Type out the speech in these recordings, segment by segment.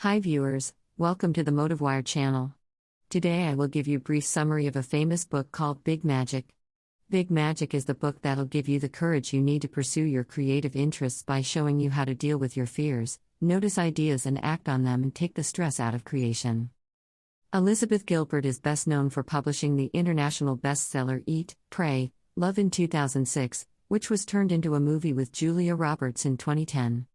Hi viewers, welcome to the MotiveWire channel. Today I will give you a brief summary of a famous book called Big Magic. Big Magic is the book that'll give you the courage you need to pursue your creative interests by showing you how to deal with your fears, notice ideas and act on them and take the stress out of creation. Elizabeth Gilbert is best known for publishing the international bestseller Eat, Pray, Love in 2006, which was turned into a movie with Julia Roberts in 2010.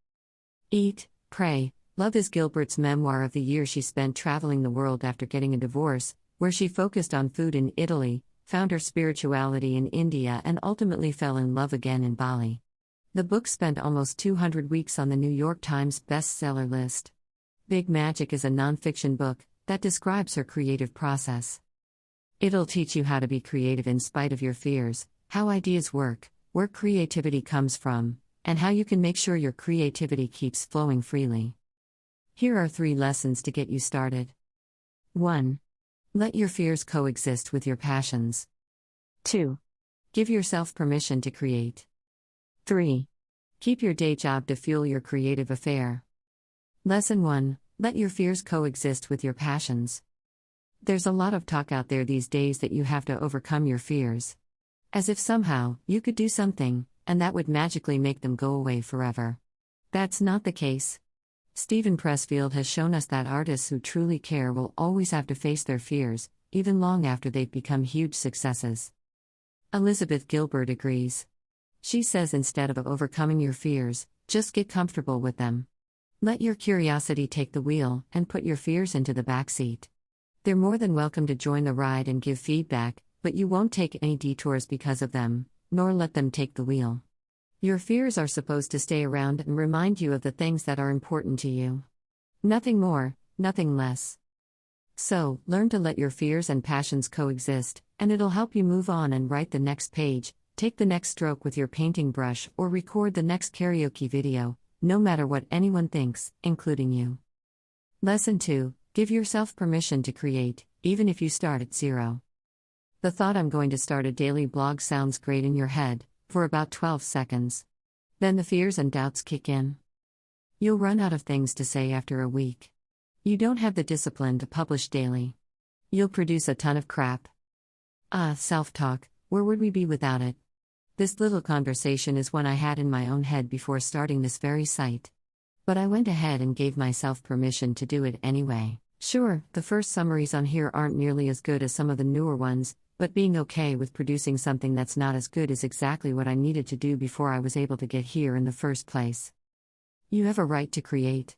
Eat, Pray, Love is Gilbert's memoir of the year she spent traveling the world after getting a divorce, where she focused on food in Italy, found her spirituality in India and ultimately fell in love again in Bali. The book spent almost 200 weeks on the New York Times bestseller list. Big Magic is a nonfiction book that describes her creative process. It'll teach you how to be creative in spite of your fears, how ideas work, where creativity comes from, and how you can make sure your creativity keeps flowing freely. Here are 3 lessons to get you started. 1. Let your fears coexist with your passions. 2. Give yourself permission to create. 3. Keep your day job to fuel your creative affair. Lesson 1. Let your fears coexist with your passions. There's a lot of talk out there these days that you have to overcome your fears. As if somehow, you could do something, and that would magically make them go away forever. That's not the case. Steven Pressfield has shown us that artists who truly care will always have to face their fears, even long after they've become huge successes. Elizabeth Gilbert agrees. She says instead of overcoming your fears, just get comfortable with them. Let your curiosity take the wheel and put your fears into the backseat. They're more than welcome to join the ride and give feedback, but you won't take any detours because of them, nor let them take the wheel. Your fears are supposed to stay around and remind you of the things that are important to you. Nothing more, nothing less. So, learn to let your fears and passions coexist, and it'll help you move on and write the next page, take the next stroke with your painting brush, or record the next karaoke video, no matter what anyone thinks, including you. Lesson 2. Give yourself permission to create, even if you start at 0. The thought I'm going to start a daily blog sounds great in your head, for about 12 seconds. Then the fears and doubts kick in. You'll run out of things to say after a week. You don't have the discipline to publish daily. You'll produce a ton of crap. Self-talk, where would we be without it? This little conversation is one I had in my own head before starting this very site. But I went ahead and gave myself permission to do it anyway. Sure, the first summaries on here aren't nearly as good as some of the newer ones, but being okay with producing something that's not as good is exactly what I needed to do before I was able to get here in the first place. You have a right to create.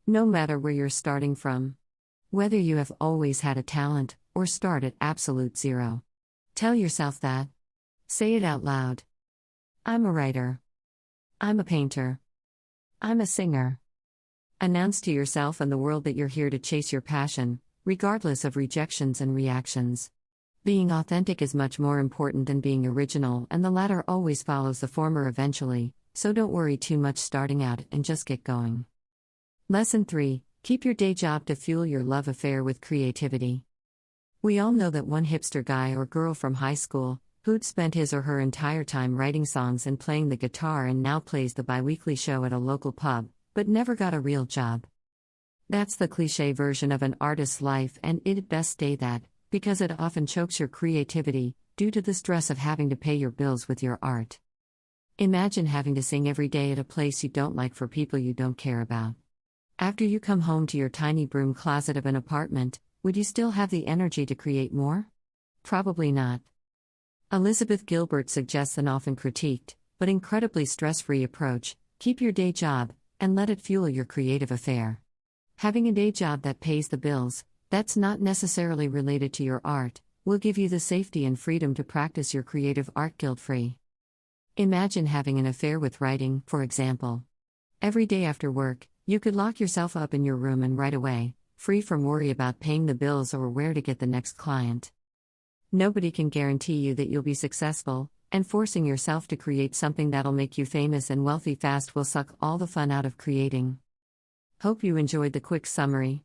No matter where you're starting from. Whether you have always had a talent, or start at absolute 0. Tell yourself that. Say it out loud. I'm a writer. I'm a painter. I'm a singer. Announce to yourself and the world that you're here to chase your passion, regardless of rejections and reactions. Being authentic is much more important than being original, and the latter always follows the former eventually, so don't worry too much starting out and just get going. Lesson 3. Keep your day job to fuel your love affair with creativity. We all know that one hipster guy or girl from high school, who'd spent his or her entire time writing songs and playing the guitar and now plays the bi-weekly show at a local pub, but never got a real job. That's the cliché version of an artist's life, and it'd best stay that, because it often chokes your creativity, due to the stress of having to pay your bills with your art. Imagine having to sing every day at a place you don't like for people you don't care about. After you come home to your tiny broom closet of an apartment, would you still have the energy to create more? Probably not. Elizabeth Gilbert suggests an often critiqued, but incredibly stress-free approach: keep your day job, and let it fuel your creative affair. Having a day job that pays the bills, that's not necessarily related to your art, will give you the safety and freedom to practice your creative art guilt-free. Imagine having an affair with writing, for example. Every day after work, you could lock yourself up in your room and write away, free from worry about paying the bills or where to get the next client. Nobody can guarantee you that you'll be successful, and forcing yourself to create something that'll make you famous and wealthy fast will suck all the fun out of creating. Hope you enjoyed the quick summary.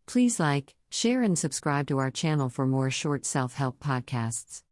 Please like, share and subscribe to our channel for more short self-help podcasts.